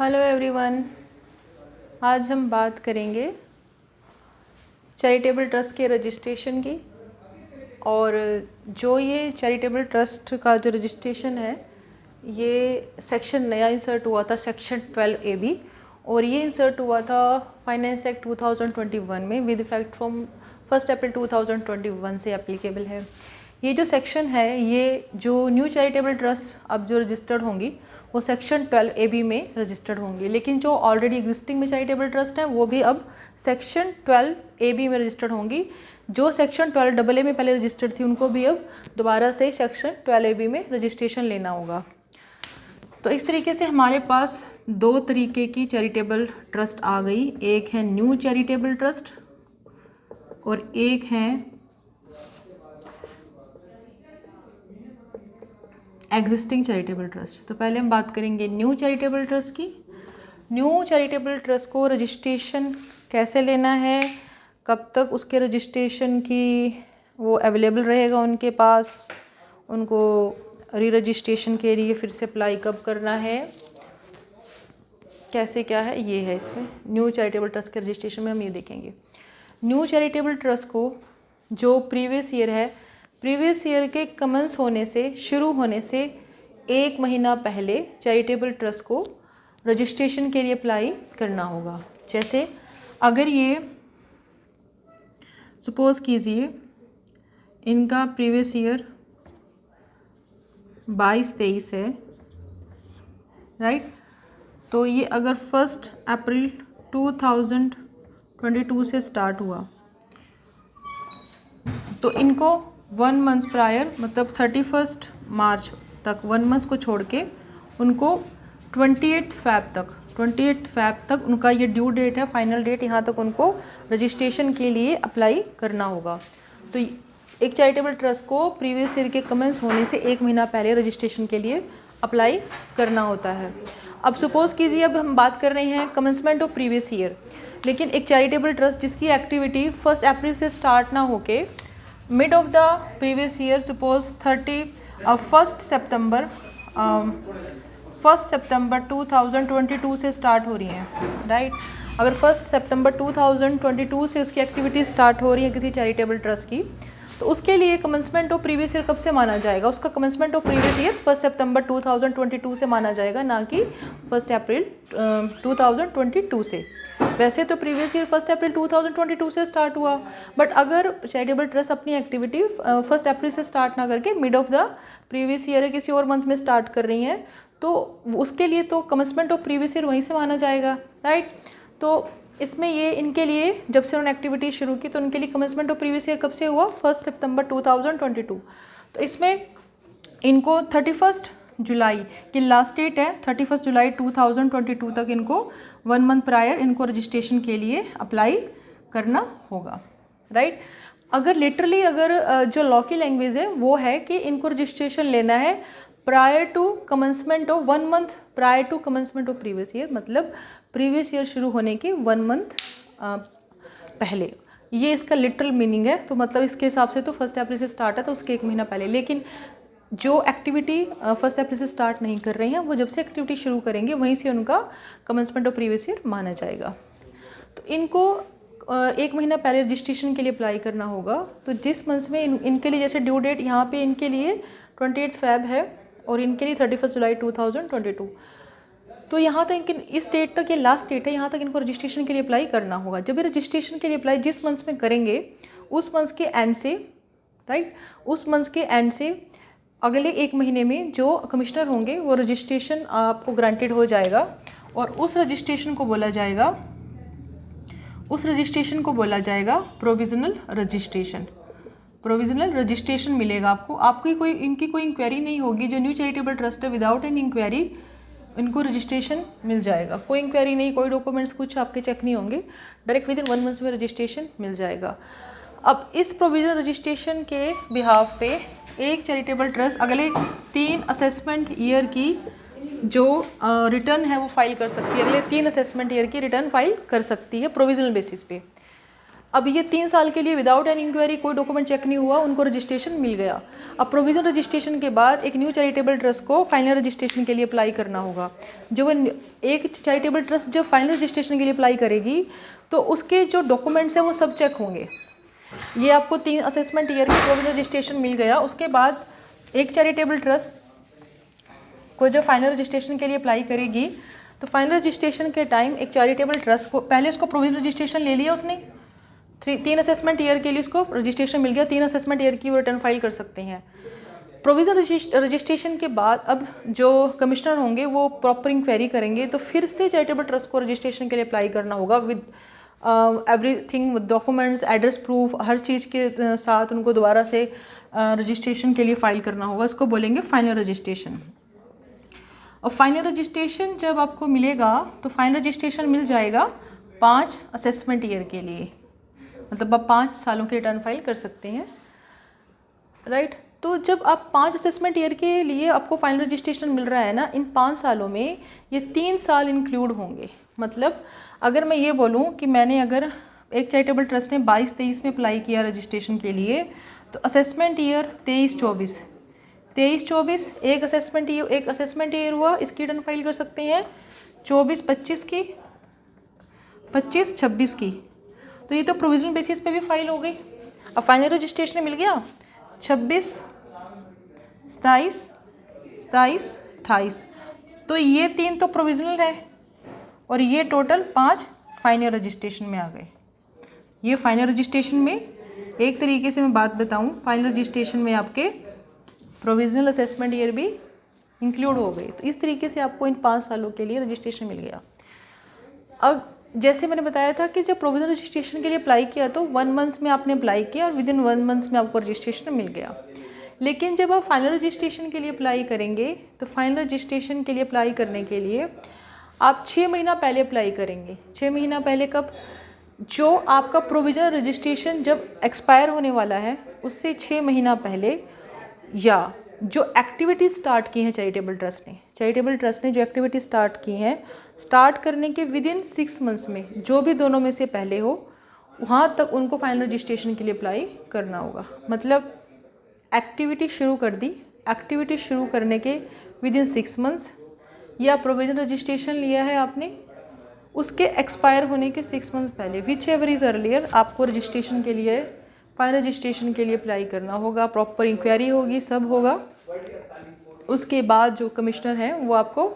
Hello everyone, आज हम बात करेंगे चैरिटेबल ट्रस्ट के रजिस्ट्रेशन की। और जो ये चैरिटेबल ट्रस्ट का जो रजिस्ट्रेशन है, ये सेक्शन नया इंसर्ट हुआ था, सेक्शन 12AB, और ये इंसर्ट हुआ था फाइनेंस एक्ट 2021 में विद इफेक्ट फ्रॉम 1 अप्रैल 2021 से एप्लीकेबल है। ये जो सेक्शन है, ये जो न्यू चैरिटेबल ट्रस्ट अब जो रजिस्टर्ड होंगी वो सेक्शन 12AB में रजिस्टर्ड होंगी, लेकिन जो ऑलरेडी एग्जिस्टिंग में चैरिटेबल ट्रस्ट हैं वो भी अब सेक्शन 12AB में रजिस्टर्ड होंगी। जो सेक्शन 12AA में पहले रजिस्टर्ड थी उनको भी अब दोबारा से सेक्शन 12AB में रजिस्ट्रेशन लेना होगा। तो इस तरीके से हमारे पास दो तरीके की चैरिटेबल ट्रस्ट आ गई, एक है न्यू चैरिटेबल ट्रस्ट और एक है एग्जिस्टिंग चैरिटेबल ट्रस्ट। तो पहले हम बात करेंगे न्यू चैरिटेबल ट्रस्ट की। न्यू चैरिटेबल ट्रस्ट को रजिस्ट्रेशन कैसे लेना है, कब तक उसके रजिस्ट्रेशन की वो अवेलेबल रहेगा उनके पास, उनको री रजिस्ट्रेशन के लिए फिर से अप्लाई कब करना है, कैसे क्या है, ये है इसमें न्यू चैरिटेबल ट्रस्ट के रजिस्ट्रेशन में हम ये देखेंगे। न्यू चैरिटेबल ट्रस्ट को जो प्रीवियस ईयर है, प्रीवियस ईयर के कमेंस होने से, शुरू होने से 1 महीना पहले चैरिटेबल ट्रस्ट को रजिस्ट्रेशन के लिए अप्लाई करना होगा। जैसे अगर ये सपोज़ कीजिए इनका प्रीवियस ईयर 22-23 है, राइट, तो ये अगर 1 अप्रैल 2022 से स्टार्ट हुआ तो इनको 1 मंथ प्रायर, मतलब 31 मार्च तक, 1 मंथ को छोड़ के उनको 28 फैब तक उनका ये ड्यू डेट है, फाइनल डेट, यहाँ तक उनको रजिस्ट्रेशन के लिए अप्लाई करना होगा। तो एक चैरिटेबल ट्रस्ट को प्रीवियस ईयर के कमेंस होने से 1 महीना पहले रजिस्ट्रेशन के लिए अप्लाई करना होता है। अब सपोज़ कीजिए अब हम बात कर रहे हैं कमेंसमेंट ऑफ प्रीवियस ईयर, लेकिन एक चैरिटेबल ट्रस्ट जिसकी एक्टिविटी 1 अप्रैल से स्टार्ट ना होके mid of the previous year, suppose 1 सितंबर 2022 से स्टार्ट हो रही हैं, राइट। अगर 1 सितंबर 2022 से उसकी एक्टिविटी स्टार्ट हो रही है किसी चैरिटेबल ट्रस्ट की, तो उसके लिए कमेंसमेंट ऑफ प्रीवियस ईयर कब से माना जाएगा? उसका कमेंसमेंट ऑफ प्रीवियस ईयर 1 सितंबर 2022 से माना जाएगा, ना कि 1 अप्रैल 2022 से। वैसे तो प्रीवियस ईयर 1 अप्रैल 2022 से स्टार्ट हुआ, बट अगर चैरिटेबल ट्रस्ट अपनी एक्टिविटी 1 अप्रैल से स्टार्ट ना करके mid of the previous year है किसी और मंथ में स्टार्ट कर रही हैं, तो उसके लिए तो कमेंसमेंट ऑफ प्रीवियस ईयर वहीं से माना जाएगा, राइट। तो इसमें ये इनके लिए जब से उन्होंने एक्टिविटी शुरू की तो उनके लिए कमेंसमेंट ऑफ प्रीवियस ईयर कब से हुआ? 1 सितंबर 2022। तो इसमें इनको 31 जुलाई की लास्ट डेट है, 31 जुलाई 2022 तक इनको 1 मंथ प्रायर इनको रजिस्ट्रेशन के लिए अप्लाई करना होगा, राइट। अगर लिटरली अगर जो लॉ की लैंग्वेज है वो है कि इनको रजिस्ट्रेशन लेना है prior to commencement of 1 month prior to commencement of previous year, मतलब प्रीवियस ईयर शुरू होने के 1 मंथ पहले, ये इसका लिटरल मीनिंग है। तो मतलब इसके हिसाब से तो 1 अप्रैल से स्टार्ट है तो उसके 1 महीना पहले, लेकिन जो एक्टिविटी 1 अप्रैल से स्टार्ट नहीं कर रही हैं वो जब से एक्टिविटी शुरू करेंगे वहीं से उनका कमेंसमेंट ऑफ प्रीवियस ईयर माना जाएगा। तो इनको 1 महीना पहले रजिस्ट्रेशन के लिए अप्लाई करना होगा। तो जिस मंथ में इनके लिए, जैसे ड्यू डेट यहाँ पे इनके लिए 28 फैब है और इनके लिए 31 जुलाई 2022, तो यहाँ तक इनके इस डेट तक, ये लास्ट डेट है, यहाँ तक इनको रजिस्ट्रेशन के लिए अप्लाई करना होगा। जब ये रजिस्ट्रेशन के लिए अप्लाई जिस मंथ में करेंगे उस मंथ के एंड से, राइट, उस मंथ के एंड से अगले 1 महीने में जो कमिश्नर होंगे वो रजिस्ट्रेशन आपको ग्रांटेड हो जाएगा और उस रजिस्ट्रेशन को बोला जाएगा प्रोविजनल रजिस्ट्रेशन। प्रोविजनल रजिस्ट्रेशन मिलेगा आपको। आपकी इनकी कोई इंक्वायरी नहीं होगी। जो न्यू चैरिटेबल ट्रस्ट है, विदाउट एन इंक्वायरी इनको रजिस्ट्रेशन मिल जाएगा। कोई इंक्वायरी नहीं, कोई डॉक्यूमेंट्स कुछ आपके चेक नहीं होंगे, डायरेक्ट विद इन 1 मंथ में रजिस्ट्रेशन मिल जाएगा। अब इस प्रोविजनल रजिस्ट्रेशन के बिहाफ पे एक चैरिटेबल ट्रस्ट अगले 3 असेसमेंट ईयर की जो रिटर्न है वो फाइल कर सकती है। अगले 3 असेसमेंट ईयर की रिटर्न फाइल कर सकती है प्रोविजनल बेसिस पे। अब ये 3 साल के लिए विदाउट एनी इंक्वायरी कोई डॉक्यूमेंट चेक नहीं हुआ, उनको रजिस्ट्रेशन मिल गया। अब प्रोविजनल रजिस्ट्रेशन के बाद एक न्यू चैरिटेबल ट्रस्ट को फाइनल रजिस्ट्रेशन के लिए अप्लाई करना होगा। एक चैरिटेबल ट्रस्ट जब फाइनल रजिस्ट्रेशन के लिए अप्लाई करेगी तो उसके जो डॉक्यूमेंट्स हैं वो सब चेक होंगे। ये आपको 3 असेसमेंट ईयर की प्रोविजनल रजिस्ट्रेशन मिल गया। उसके बाद एक चैरिटेबल ट्रस्ट को जब फाइनल रजिस्ट्रेशन के लिए अप्लाई करेगी तो फाइनल रजिस्ट्रेशन के टाइम एक चैरिटेबल ट्रस्ट को पहले उसको प्रोविजनल रजिस्ट्रेशन ले लिया उसने, 3 असेसमेंट ईयर के लिए उसको रजिस्ट्रेशन मिल गया, 3 असेसमेंट ईयर की वो रिटर्न फाइल कर सकते हैं। प्रोविजनल रजिस्ट्रेशन के बाद अब जो कमिश्नर होंगे वो प्रॉपर इंक्वायरी करेंगे, तो फिर से चैरिटेबल ट्रस्ट को रजिस्ट्रेशन के लिए अप्लाई करना होगा with everything, with documents, address proof, हर चीज़ के साथ उनको दोबारा से रजिस्ट्रेशन के लिए फ़ाइल करना होगा। इसको बोलेंगे फाइनल रजिस्ट्रेशन। और फाइनल रजिस्ट्रेशन जब आपको मिलेगा तो फाइनल रजिस्ट्रेशन मिल जाएगा 5 असेसमेंट ईयर के लिए, मतलब आप 5 सालों की रिटर्न फाइल कर सकते हैं, राइट। तो जब आप 5 असेसमेंट ईयर के लिए आपको फाइनल रजिस्ट्रेशन मिल रहा है ना, इन 5 सालों में ये 3 साल इंक्लूड होंगे। मतलब अगर मैं ये बोलूँ कि मैंने अगर एक चैरिटेबल ट्रस्ट ने 22-23 में अप्लाई किया रजिस्ट्रेशन के लिए, तो असेसमेंट ईयर 23-24 एक असेसमेंट ईयर हुआ, इसकी रिटर्न फाइल कर सकते हैं 24-25 की, 25-26 की। तो ये तो प्रोविजनल बेसिस पे भी फाइल हो गई। अब फाइनल रजिस्ट्रेशन मिल गया 26, 27, 28। तो ये 3 तो प्रोविजनल है और ये टोटल 5 फाइनल रजिस्ट्रेशन में आ गए। ये फाइनल रजिस्ट्रेशन में एक तरीके से मैं बात बताऊं, फाइनल रजिस्ट्रेशन में आपके प्रोविजनल असेसमेंट ईयर भी इंक्लूड हो गई। तो इस तरीके से आपको इन 5 सालों के लिए रजिस्ट्रेशन मिल गया। अब जैसे मैंने बताया था कि जब प्रोविजनल रजिस्ट्रेशन के लिए अप्लाई किया तो 1 मंथ में आपने अप्लाई किया और विद इन 1 मंथ में आपको रजिस्ट्रेशन मिल गया। लेकिन जब आप फाइनल रजिस्ट्रेशन के लिए अप्लाई करेंगे तो फाइनल रजिस्ट्रेशन के लिए अप्लाई करने के लिए आप 6 महीना पहले अप्लाई करेंगे। 6 महीना पहले कब? जो आपका प्रोविजनल रजिस्ट्रेशन जब एक्सपायर होने वाला है उससे 6 महीना पहले, या जो एक्टिविटी स्टार्ट की है चैरिटेबल ट्रस्ट ने जो एक्टिविटी स्टार्ट की हैं, स्टार्ट करने के विद इन 6 मंथ्स में जो भी दोनों में से पहले हो, वहाँ तक उनको फाइनल रजिस्ट्रेशन के लिए अप्लाई करना होगा। मतलब एक्टिविटी शुरू कर दी, एक्टिविटी शुरू करने के विद इन 6 मंथ्स, या प्रोविजनल रजिस्ट्रेशन लिया है आपने उसके एक्सपायर होने के 6 मंथ पहले, विच एवर इज़ अर्लियर, आपको रजिस्ट्रेशन के लिए फाइनल रजिस्ट्रेशन के लिए अप्लाई करना होगा। प्रॉपर इंक्वायरी होगी, सब होगा। उसके बाद जो कमिश्नर है वो आपको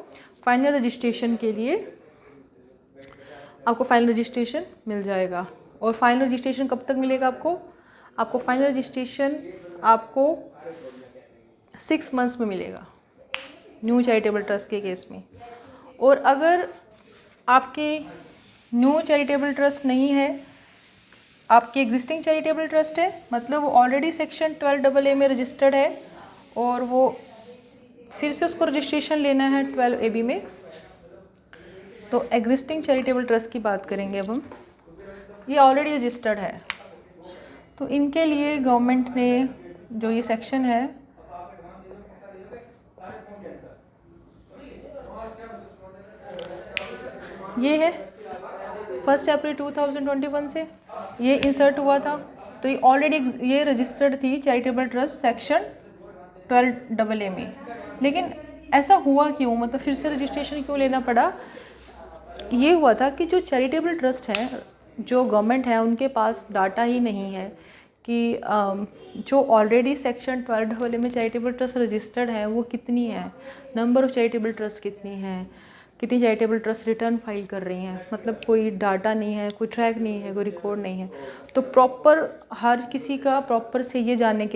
फाइनल रजिस्ट्रेशन के लिए आपको फाइनल रजिस्ट्रेशन मिल जाएगा। और फाइनल रजिस्ट्रेशन कब तक मिलेगा आपको फाइनल रजिस्ट्रेशन आपको 6 मंथ्स में मिलेगा न्यू चैरिटेबल ट्रस्ट के केस में। और अगर आपके न्यू चैरिटेबल ट्रस्ट नहीं है, आपकी एग्जिस्टिंग चैरिटेबल ट्रस्ट है, मतलब वो ऑलरेडी सेक्शन 12AA में रजिस्टर्ड है और वो फिर से उसको रजिस्ट्रेशन लेना है 12AB में, तो एग्जिस्टिंग चैरिटेबल ट्रस्ट की बात करेंगे अब हम। ये ऑलरेडी रजिस्टर्ड है तो इनके लिए गवर्नमेंट ने जो ये सेक्शन है ये है 1 अप्रैल 2021 से ये इंसर्ट हुआ था। तो ये ऑलरेडी ये रजिस्टर्ड थी चैरिटेबल ट्रस्ट सेक्शन 12AA में। लेकिन ऐसा हुआ क्यों, मतलब फिर से रजिस्ट्रेशन क्यों लेना पड़ा? ये हुआ था कि जो चैरिटेबल ट्रस्ट है, जो गवर्नमेंट है, उनके पास डाटा ही नहीं है कि जो ऑलरेडी सेक्शन 12AA में चैरिटेबल ट्रस्ट रजिस्टर्ड है वो कितनी है, नंबर ऑफ चैरिटेबल ट्रस्ट कितनी है, कितनी चैरिटेबल ट्रस्ट रिटर्न फाइल कर रही हैं। मतलब कोई डाटा नहीं है, कोई ट्रैक नहीं है, कोई रिकॉर्ड नहीं है। तो प्रॉपर हर किसी का प्रॉपर से ये जानने के